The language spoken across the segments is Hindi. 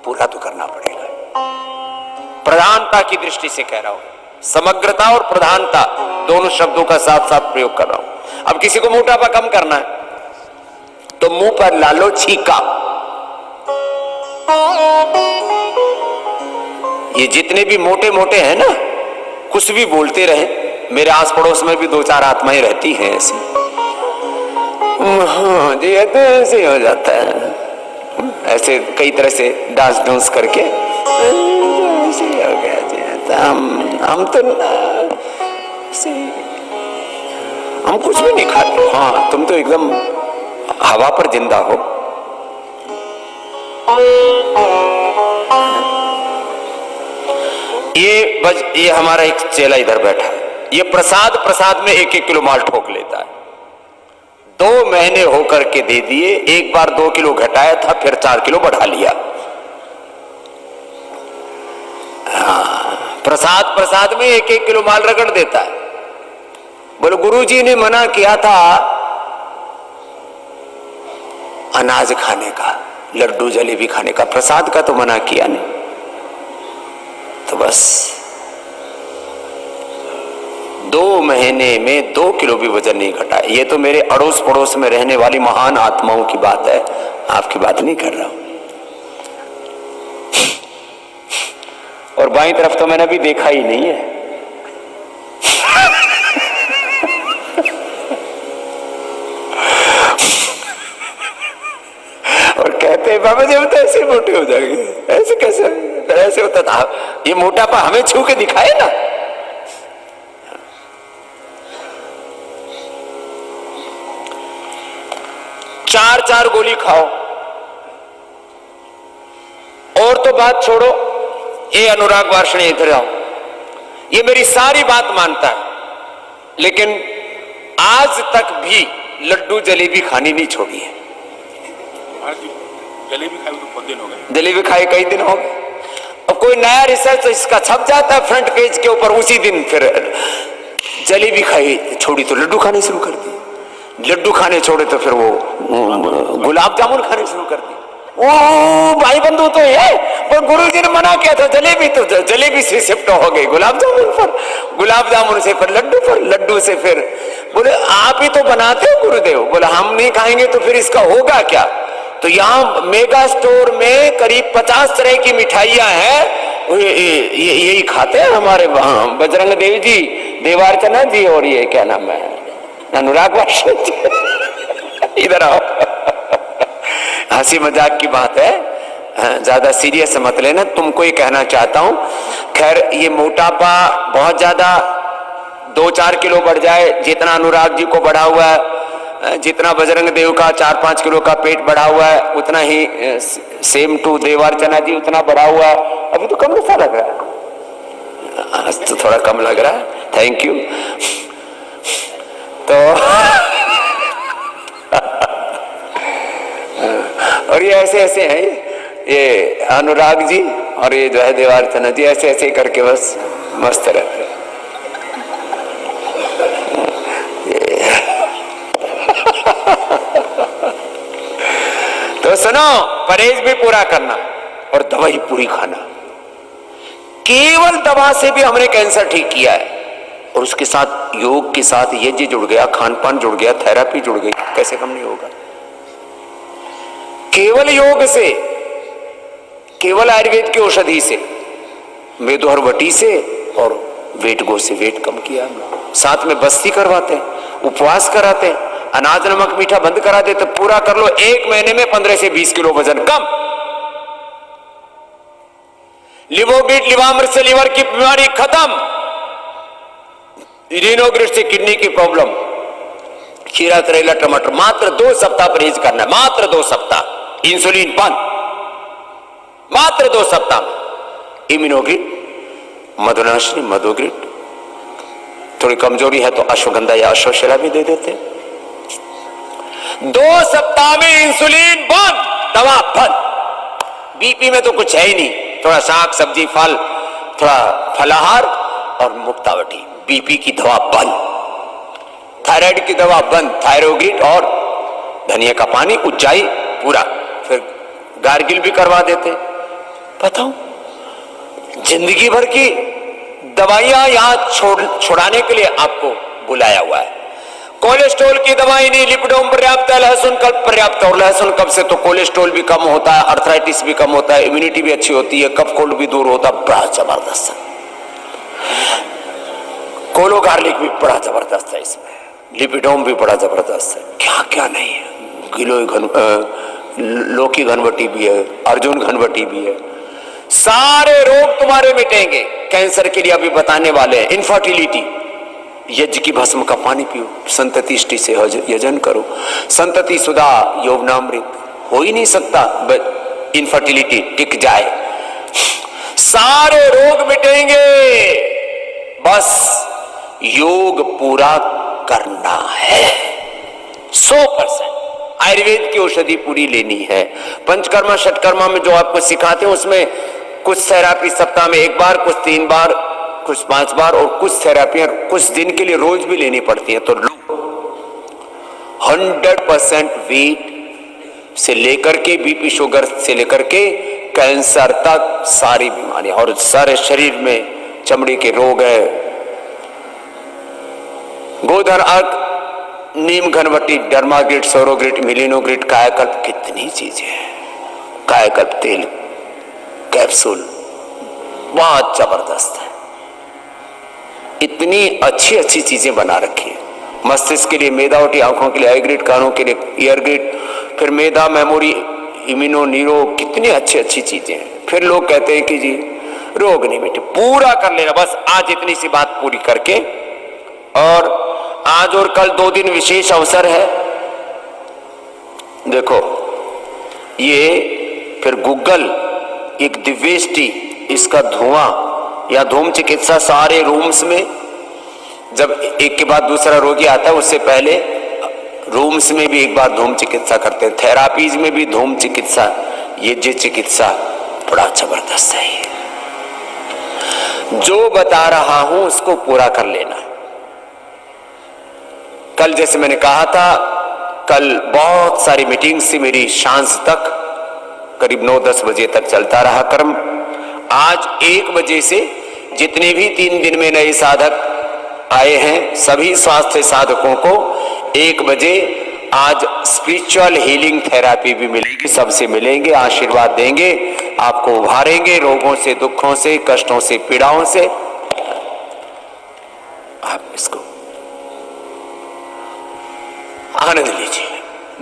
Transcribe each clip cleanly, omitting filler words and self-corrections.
पूरा तो करना पड़ेगा। प्रधानता की दृष्टि से कह रहा हूं, समग्रता और प्रधानता दोनों शब्दों का साथ साथ प्रयोग कर रहा हूं। अब किसी को मोटापा कम करना है तो मुंह पर ला लो छीका। ये जितने भी मोटे मोटे हैं ना, कुछ भी बोलते रहे, मेरे आस पड़ोस में भी 2-4 आत्माएं रहती हैं ऐसी। हाँ जी, तो ऐसे हो जाता है, ऐसे कई तरह से डांस डूंस करके ऐसे हो गया जी। हम तो हम कुछ भी नहीं खाते। हाँ, तुम तो एकदम हवा पर जिंदा हो। ये हमारा एक चेला इधर बैठा है, ये प्रसाद में 1-1 किलो माल ठोक लेता है। 2 महीने होकर के दे दिए, एक बार 2 किलो घटाया था, फिर 4 किलो बढ़ा लिया। हाँ, प्रसाद में 1-1 किलो माल रगड़ देता है। बोले गुरुजी ने मना किया था अनाज खाने का, लड्डू जलेबी खाने का, प्रसाद का तो मना किया नहीं। तो बस 2 महीने में 2 किलो भी वजन नहीं घटा। ये तो मेरे अड़ोस पड़ोस में रहने वाली महान आत्माओं की बात है, आपकी बात नहीं कर रहा हूं। और बाईं तरफ तो मैंने अभी देखा ही नहीं है। और कहते हैं बाबा जी हम तो ऐसे मोटे हो जाएंगे, ऐसे कैसे, ऐसे होता था। ये मोटापा हमें छू के दिखाए ना। चार गोली खाओ। और तो बात छोड़ो, ये अनुराग वार्ष्णेय इधर आओ, ये मेरी सारी बात मानता है, लेकिन आज तक भी लड्डू जलेबी खानी नहीं छोड़ी है। जलेबी खाए तो बहुत दिन हो गए। जलेबी खाए कई दिन हो गए। अब कोई नया रिसर्च तो इसका छप जाता है फ्रंट पेज के ऊपर, उसी दिन फिर जलेबी खाई छोड़ी तो लड्डू खाने शुरू कर दी, लड्डू खाने छोड़े तो फिर वो गुलाब जामुन खाने शुरू कर दी। ओ भाई बंधु तो है, पर गुरुजी ने मना किया था जलेबी, तो जलेबी से शिफ्ट हो गई गुलाब जामुन पर, गुलाब जामुन से फिर लड्डू पर, लड्डू से फिर बोले आप ही तो बनाते हो गुरुदेव। बोले हम नहीं खाएंगे तो फिर इसका होगा क्या। तो यहाँ मेगा स्टोर में करीब 50 तरह की मिठाइयां हैं, यही खाते हैं हमारे वहां बजरंग देव जी, देवार्चना जी, और ये क्या नाम है, अनुराग वार्ष्णेय जी। इधर आओ, हंसी मजाक की बात है, ज्यादा सीरियस मत लेना। तुमको ये कहना चाहता हूं, खैर ये मोटापा बहुत ज्यादा 2-4 किलो बढ़ जाए, जितना अनुराग जी को बढ़ा हुआ है, जितना बजरंग देव का 4-5 किलो का पेट बढ़ा हुआ है, उतना ही सेम टू देवार्चना जी उतना बढ़ा हुआ है। अभी तो कम सा लग रहा है, आज तो थोड़ा कम लग रहा है, थैंक यू। तो और ये ऐसे ऐसे हैं, ये अनुराग जी और ये जो है देवार्चना जी, ऐसे ऐसे करके बस मस्त रहते हैं। तो सुनो, परहेज भी पूरा करना और दवाई पूरी खाना। केवल दवा से भी हमने कैंसर ठीक किया है, और उसके साथ योग के साथ यज्ञ जुड़ गया, खान पान जुड़ गया, थेरेपी जुड़ गई, कैसे कम नहीं होगा। केवल योग से, केवल आयुर्वेद की औषधि से, मेदोहरवटी से और वेट गो से वेट कम किया। साथ में बस्ती करवाते हैं, उपवास कराते हैं, अनाज नमक मीठा बंद करा दे, तो पूरा कर लो 1 महीने में 15 से 20 किलो वजन कम। लिवोगिट लिवामृत से लीवर की बीमारी खत्म, रीनोग्रिट से किडनी की प्रॉब्लम, खीरा करेला टमाटर, मात्र 2 सप्ताह परहेज करना है, मात्र 2 सप्ताह। इंसुलिन बंद, मात्र 2 सप्ताह में। इम्यूनोग्रिट, मधुनाशिनी, मधुग्रिट, थोड़ी कमजोरी है तो अश्वगंधा या अश्वशला भी दे देते हैं। 2 सप्ताह में इंसुलिन बंद, दवा बंद। बीपी में तो कुछ है ही नहीं, थोड़ा साग सब्जी फल, थोड़ा फलाहार और मुक्तावटी। बीपी की दवा बंद, थायराइड की दवा बंद, थायरोग्रिट और धनिया का पानी, उज्जाई पूरा, फिर गार्गिल भी करवा देते। बताओ, जिंदगी भर की दवाइयां यहां छुड़ाने के लिए आपको बुलाया हुआ है। कोलेस्ट्रॉल की दवाई नहीं, लिपिडोम पर्याप्त है, लहसुन कब पर्याप्त है। और लहसुन कब से तो कोलेस्ट्रॉल भी कम होता है, अर्थराइटिस भी कम होता है, इम्यूनिटी भी अच्छी होती है, कफ कोल्ड भी दूर होता है। बड़ा जबरदस्त है। कोलो गार्लिक भी बड़ा जबरदस्त है, इसमें लिपिडोम भी बड़ा जबरदस्त है। क्या क्या नहीं है, लौकी घनवटी भी है, अर्जुन घनवटी भी है। सारे रोग तुम्हारे मिटेंगे। कैंसर के लिए अभी बताने वाले हैं। इनफर्टिलिटी, यज्ञ की भस्म का पानी पियो, संतति इष्टि से यजन करो। संतति सुधा यौवनामृत, हो ही नहीं सकता इनफर्टिलिटी टिक जाए। सारे रोग मिटेंगे, बस योग पूरा करना है। 100% आयुर्वेद की औषधि पूरी लेनी है। पंचकर्मा षटकर्मा में जो आपको सिखाते हैं उसमें कुछ थेरापी सप्ताह में 1 बार, कुछ 3 बार, कुछ 5 बार, और कुछ थेरापियां कुछ दिन के लिए रोज भी लेनी पड़ती है। तो 100% वेट से लेकर के बीपी शुगर से लेकर के कैंसर तक सारी बीमारियां, और सारे शरीर में चमड़ी के रोग है, गोधन अर्क, नीम घनवटी, डर्माग्रिड, सौरोग्रिड, मिलिनोग्रिड, कायाकल्प, कितनी चीजें हैं। कायाकल्प तेल कैप्सूल बहुत जबरदस्त है। इतनी अच्छी अच्छी चीजें बना रखी है। मस्तिष्क के लिए मेदावटी, आंखों के लिए आई ग्रिड, कानों के लिए ईयर ग्रिड, फिर मेधा, मेमोरी, इम्यूनो, नीरो, कितनी अच्छी अच्छी चीजें हैं। फिर लोग कहते हैं कि जी रोग नहीं मिटे। पूरा कर लेना बस। आज इतनी सी बात पूरी करके, और आज और कल 2 दिन विशेष अवसर है। देखो, ये फिर गूगल एक दिव्यष्टि, इसका धुआं या धूम चिकित्सा सारे रूम्स में, जब एक के बाद दूसरा रोगी आता है उससे पहले रूम्स में भी एक बार धूम चिकित्सा करते हैं। थेरापीज में भी धूम चिकित्सा, ये चिकित्सा बड़ा जबरदस्त है। जो बता रहा हूं उसको पूरा कर लेना। कल जैसे मैंने कहा था, कल बहुत सारी मीटिंग्स थी मेरी, सांझ तक करीब 9-10 बजे तक चलता रहा क्रम। आज 1 बजे से जितने भी 3 दिन में नए साधक आए हैं, सभी स्वास्थ्य साधकों को 1 बजे आज स्पिरिचुअल हीलिंग थेरापी भी मिलेगी। सबसे मिलेंगे, आशीर्वाद देंगे, आपको उभारेंगे रोगों से, दुखों से, कष्टों से, पीड़ाओं से। आप इसको आनंद लीजिए।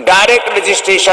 Direct registration